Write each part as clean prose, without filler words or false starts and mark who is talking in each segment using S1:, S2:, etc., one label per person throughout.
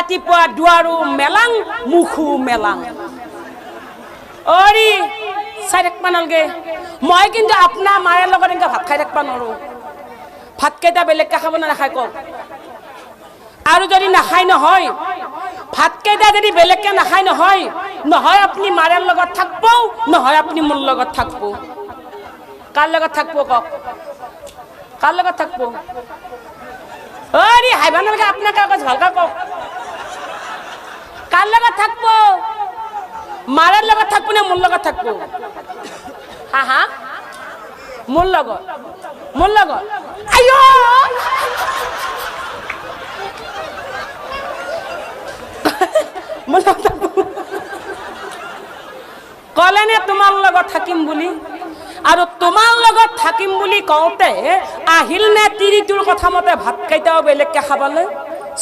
S1: ৰাতিপুৱা দুৱাৰো মেলাং মুখু মেলাং অৰি চাই থাকবা নালগে মই কিন্তু আপোনাৰ মাৰ লগত এনেকা ভাত খাই থাকবা নৰো ভাত কেইটা বেলেগকে খাব না নাখায় কওক আৰু যদি নাখায় নহয় ভাত কেইটা যদি বেলেগকে নাখায় নহয় নহয় আপুনি মাৰ লগত থাকব নহয় আপুনি মোৰ লগত থাকব কাৰ লগত থাকব কওক কাৰ লগত থাকব অৰি হাইবা নালগে আপোনাৰ কাগজ ভালকা কওক কাৰ লগত থাকব মাৰ লগত থাকব না মোৰ লগত থাকব হা হা মোৰ লগত আইও মোৰ লগত কলেনে তোমাৰ লগত থাকিম বুলি আৰু তোমাৰ লগত থাকিম বুলি কওঁতে আহিল নে তিৰিটোৰ কথা মতে ভাত কেইটাও বেলেগকে খাবলৈ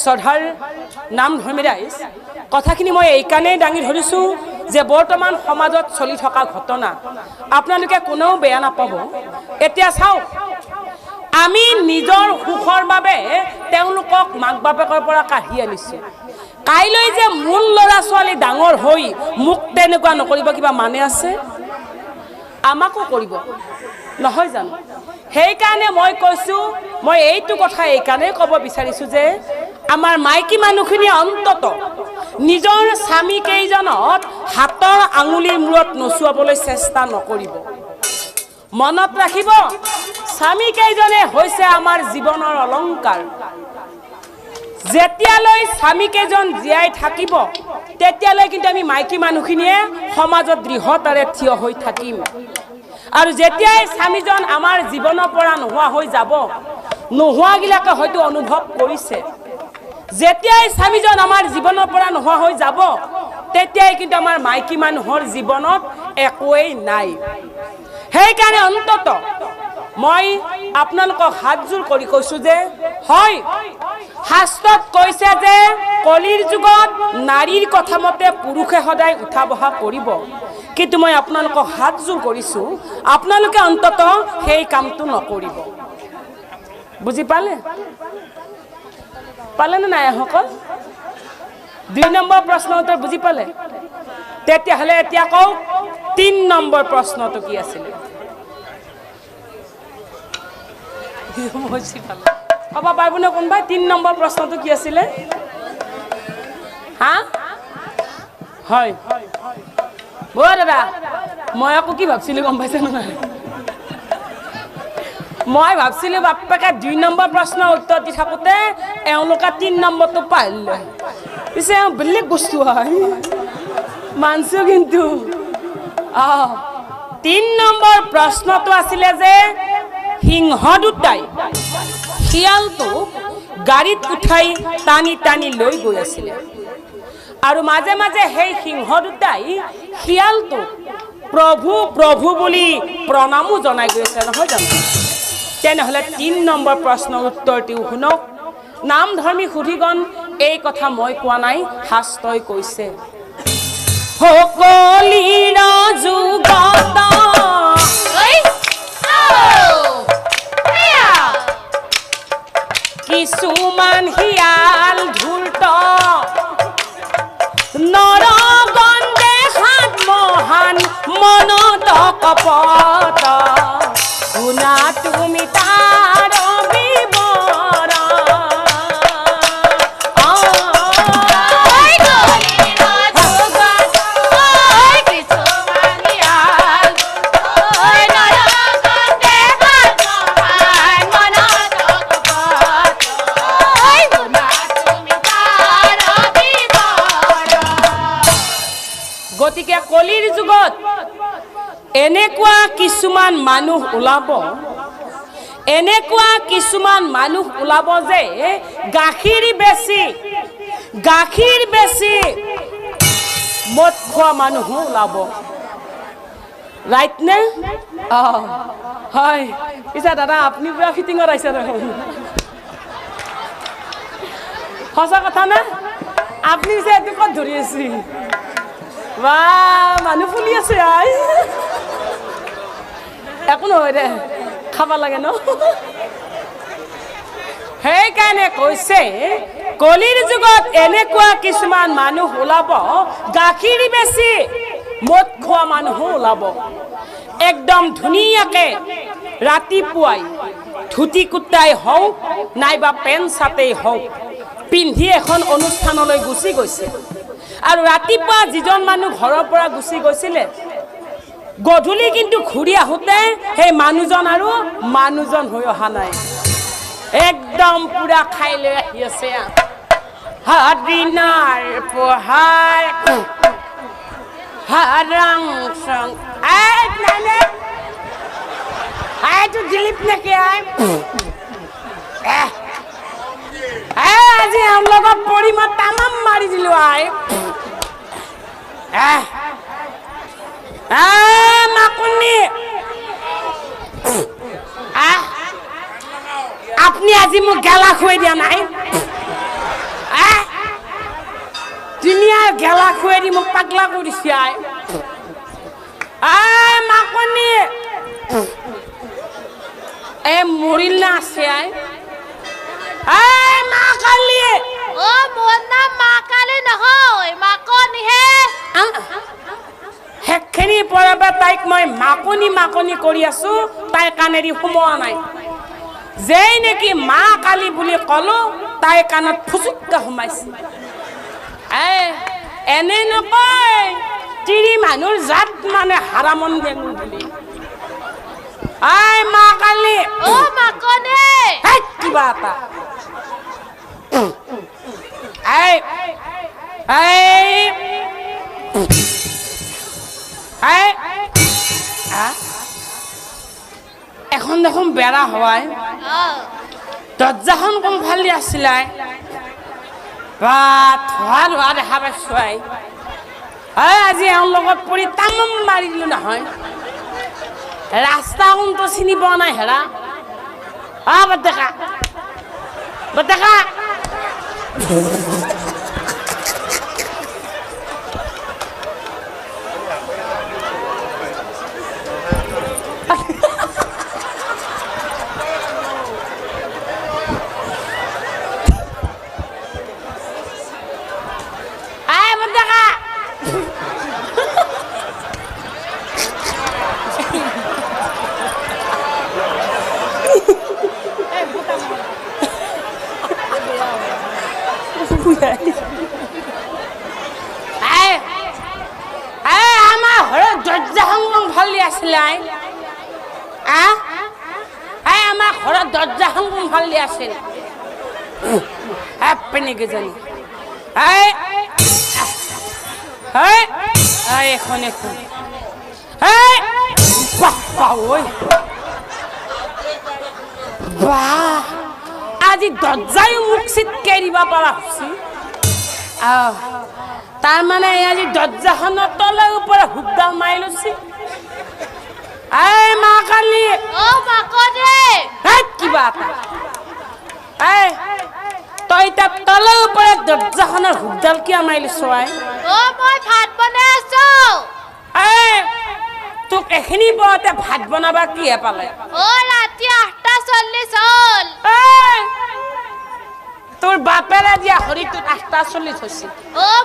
S1: শ্ৰদ্ধাৰ নাম ধৰ্মী ৰাইজ কথাখিনি মই এইকাৰণেই দাঙি ধৰিছোঁ যে বৰ্তমান সমাজত চলি থকা ঘটনা আপোনালোকে কোনেও বেয়া নাপাব এতিয়া চাওক আমি নিজৰ সুখৰ বাবে তেওঁলোকক মাক বাপেকৰ পৰা কাঢ়ি আনিছোঁ কাইলৈ যে মূল ল'ৰা ছোৱালী ডাঙৰ হৈ মোক তেনেকুৱা নকৰিব কিবা মানে আছে আমাকো কৰিব নহয় জানো সেইকাৰণে মই কৈছোঁ মই এইটো কথা এইকাৰণে ক'ব বিচাৰিছোঁ যে আমাৰ মাইকী মানুহখিনি অন্তত নিজৰ স্বামী কেইজনত হাতৰ আঙুলিৰ মূৰত নচুৱাবলৈ চেষ্টা নকৰিব মনত ৰাখিব স্বামী কেইজনে হৈছে আমাৰ জীৱনৰ অলংকাৰ যেতিয়ালৈ স্বামী কেইজন জীয়াই থাকিব তেতিয়ালৈ কিন্তু আমি মাইকী মানুহখিনিয়ে সমাজত দৃঢ়তাৰে থিয় হৈ থাকিম আৰু যেতিয়াই স্বামীজন আমাৰ জীৱনৰ পৰা নোহোৱা হৈ যাব নোহোৱাগিলাকে হয়তো অনুভৱ কৰিছে যেতিয়াই স্বামীজন আমাৰ জীৱনৰ পৰা নোহোৱা হৈ যাব তেতিয়াই কিন্তু আমাৰ মাইকী মানুহৰ জীৱনত একোৱেই নাই সেইকাৰণে অন্তত মই আপোনালোকক হাতজোৰ কৰি কৈছোঁ যে হয় শাস্ত্ৰত কৈছে যে কলিৰ যুগত নাৰীৰ কথা মতে পুৰুষে সদায় উঠা বহা কৰিব কিন্তু মই আপোনালোকক হাতজোৰ কৰিছোঁ আপোনালোকে অন্তত সেই কামটো নকৰিব বুজি পালে পালেনে নাই সকল 2 নম্বৰ প্ৰশ্নৰ উত্তৰ বুজি পালে তেতিয়াহ'লে এতিয়া কওক 3 নম্বৰ প্ৰশ্নটো কি আছিল ক'ব পাৰিবনে কোনোবাই 3 নম্বৰ প্ৰশ্নটো কি আছিলে হা হয় দাদা মই আকৌ কি ভাবছিলো গম পাইছে নহয় মই ভাবছিলো বাপেকে 2 নম্বৰ প্ৰশ্নৰ উত্তৰ দি থাকোঁতে এওঁলোকে 3 নম্বৰটো পাইলে পিছে বেলেগ বস্তু হয় মানছো কিন্তু 3 নম্বৰ প্ৰশ্নটো আছিলে যে সিংহ দুটাই শিয়ালটো গাড়ীত উঠাই টানি টানি লৈ গৈ আছিলে আৰু মাজে মাজে সেই সিংহ দুটাই শিয়ালটো প্ৰভু প্ৰভু বুলি প্ৰণামো জনাই গৈ আছে নহয় জানো তেনেহ'লে 3 নম্বৰ প্ৰশ্নৰ উত্তৰটিও শুনক নাম ধৰ্মী সুধিগণ এই কথা মই কোৱা নাই শাস্ত্ৰই কৈছে সকলিৰ যুগত কিছুমান শিয়াল ধূৰ্ত নৰগন্ধে হাত মহান মনত কপট শুনা তুমি তাৰ বিৱৰণ গতিকে কলিৰ যুগত এনেকুৱা কিছুমান মানুহ ওলাব যে গাখীৰ বেছি মদ খোৱা মানুহ ওলাব ৰাইট নে হয় পিছে দাদা আপুনি পুৰা ফিটিঙত আহিছে দেখোন সঁচা কথা নে আপুনি যে এইটো ক'ত ধৰি আছে বা মানুহ ফুলি আছে আই একো নহয় দে খাব লাগে ন সেইকাৰণে কৈছে কলিৰ যুগত এনেকুৱা কিছুমান মানুহ ওলাব গাখীৰ বেছি মদ খোৱা মানুহ ওলাব একদম ধুনীয়াকে ৰাতিপুৱাই ধুতি কুটাই হওক নাইবা পেণ্ট চাটেই হওক পিন্ধি এখন অনুষ্ঠানলৈ গুচি গৈছে আৰু ৰাতিপুৱা যিজন মানুহ ঘৰৰ পৰা গুচি গৈছিলে গধূলি কিন্তু ঘূৰি আহোঁতে সেই মানুহজন আৰু মানুহজন হৈ অহা নাই একদম পুৰা খাই লৈ আহি আছে হাদিনাৰ পোহাৰ হাৰাং সং তো দিলীপ নেকি আজি আম লগত পৰি মই তামাম মাৰি দিলো মাকুনি আপনি আজি মোক গেলা খুৱাই দিয়া নাই দুনিয়াৰ গেলা খুৱাই দি মোক পাগলা কৰিছে মাকুনি মৰিল না আছে মা কালি
S2: মোৰ নাম মা কালি নহয় মাকনিহে
S1: সেইখিনি পৰা তাইক মই মাকনি মাকনি কৰি আছো তাই কাণেদি সোমোৱা নাই যেই নেকি মা কালি বুলি কলো তাই কাণত ফুচুককে সোমাইছে এনে নকয় তিৰি মানুহৰ জাত মানে হাৰামন বেঙু বুলি মা কালি
S2: মাকনি
S1: কিবা এটা এখন দেখোন বেড়া হওয়ায় দরজাখন কোন ফালি আসিলাই বা ধোৱা ধোৱা দেখা পাইছো আজি এওঁৰ লগত পৰি তামাম মাৰি দিলো নহয় ৰাস্তা কোনটো চিনি পোৱা নাই হেৰা বটেকা বটেকা আমাৰ ঘৰত দৰ্জাখন ফালি আছিলে আমাৰ ঘৰত দৰ্জাখন ফালি আছিল কেইজনী এখন এখন আজি দৰ্জায়ো মোক চিটকাই দিব পৰা হৈছে তাৰ মানে আজি দৰ্জাখনৰ তলৰ ওপৰত হুকডাল মাৰি লৈছে মা কালি কিবা এটা তই তাত তলৰ ওপৰত দৰ্জাখনৰ হুকডাল কিয় মাৰি লৈছ
S2: মই ভাত বনাই আছো
S1: তোক এখিনি বৰতে ভাত বনাবা কিহে পালে
S2: ৰাতি 8:40 হ'ল
S1: তোৰ বাপেৰে দিয়া হৰিটোত 8:40 হৈছে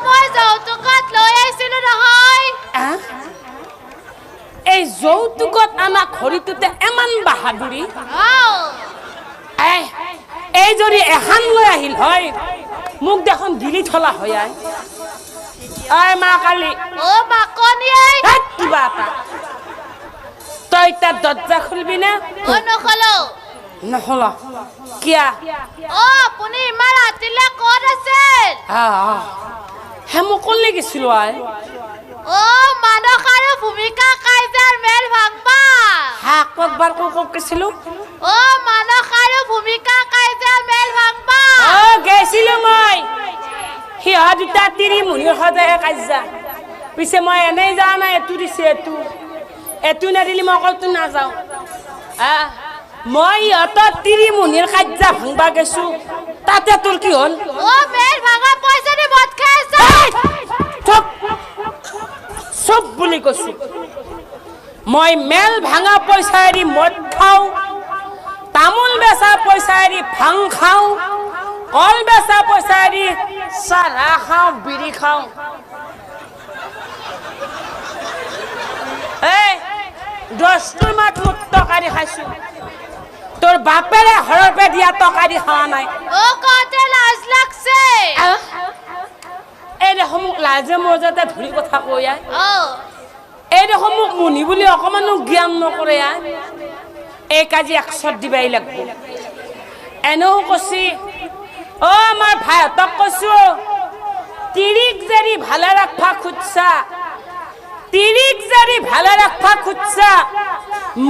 S2: মই যৌতুকত লৈ আহিছিলো নহয়
S1: এই যৌতুকত আনা হৰিটোতে ইমান বাহাদুৰি এই যদি এখন লৈ আহিল হয় মোক দেখোন দিলি থলা হয় মা কালি
S2: মাকনিয়ে
S1: কিবা এটা তই তাত দৰ্জা খুলবি না
S2: নখলো
S1: নহলা কিয়া
S2: আপুনি ইমান ৰাতিলে ক'ত আছিল
S1: হে মোক ক'লে গেছিলো
S2: মানস আৰু ভূমিকা কাইজাৰ মেল ভাঙবা
S1: ক'তবাৰ ক'ত গেছিলো
S2: মানস আৰু ভূমিকা কাইজাৰ মেল ভাঙবা
S1: গেছিলো মই সিহঁত দুটা তিৰি মুনিৰ সদায় কাজিয়া পিছে মই এনেই যোৱা নাই এইটো দিছে এইটো নাদিলি মই অকলটো নাযাওঁ মই ইহঁতৰ তিৰি মুনিৰ কাজিয়া ভাঙবা গেছো তাতে তোৰ কি হ'ল
S2: মেল ভাঙা পইচা দি মদ খাই আছে
S1: চব বুলি কৈছো মই মেল ভাঙা পইচায়েদি মদ খাওঁ তামোল বেচা পইচায়েদি ভাং খাওঁ কল বেচা পইচা দি চাৰা খাওঁ বিড়ি খাওঁ এই 10 মাহ টকা দি খাইছো তোৰ বাপেৰে হৰপে দিয়া টকা দি খোৱা নাই
S2: ও কতে লাজ লাগছে
S1: এই দেখো মোক লাজে মজাতে ধৰি কথা কৈ আই
S2: ও
S1: এই দেখো মোক মুনি বুলি অকমানো জ্ঞান নকৰে আই এই কাজি 100 দিবাই লাগব এনেও কৈছি ও আমাৰ ভাইহঁতক কৈছো তিৰিক যদি ভালে ৰাখবা খুজছা তিৰিক যদি ভালে ৰাখবা খুজছা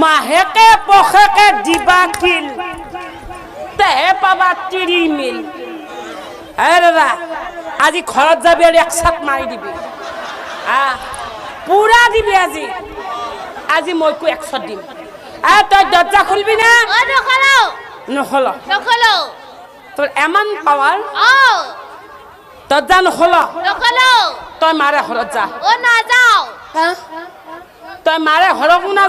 S1: মাহেকে পখেকে দিবা কিল তেহে পাবা তিৰি মিল হে দাদা আজি ঘৰত যাবি আৰু 1 ছাট মাৰি দিবি পুৰা দিবি আজি মই কো 100 দিম তই দৰ্জা খুলবি না
S2: ও নখলো
S1: নখল তোৰ এমান পাৱাৰ দৰ্জা নখল
S2: নখলো
S1: তই মাৰে ঘৰত যা
S2: ও না যাও
S1: তই মাৰে ঘৰকো না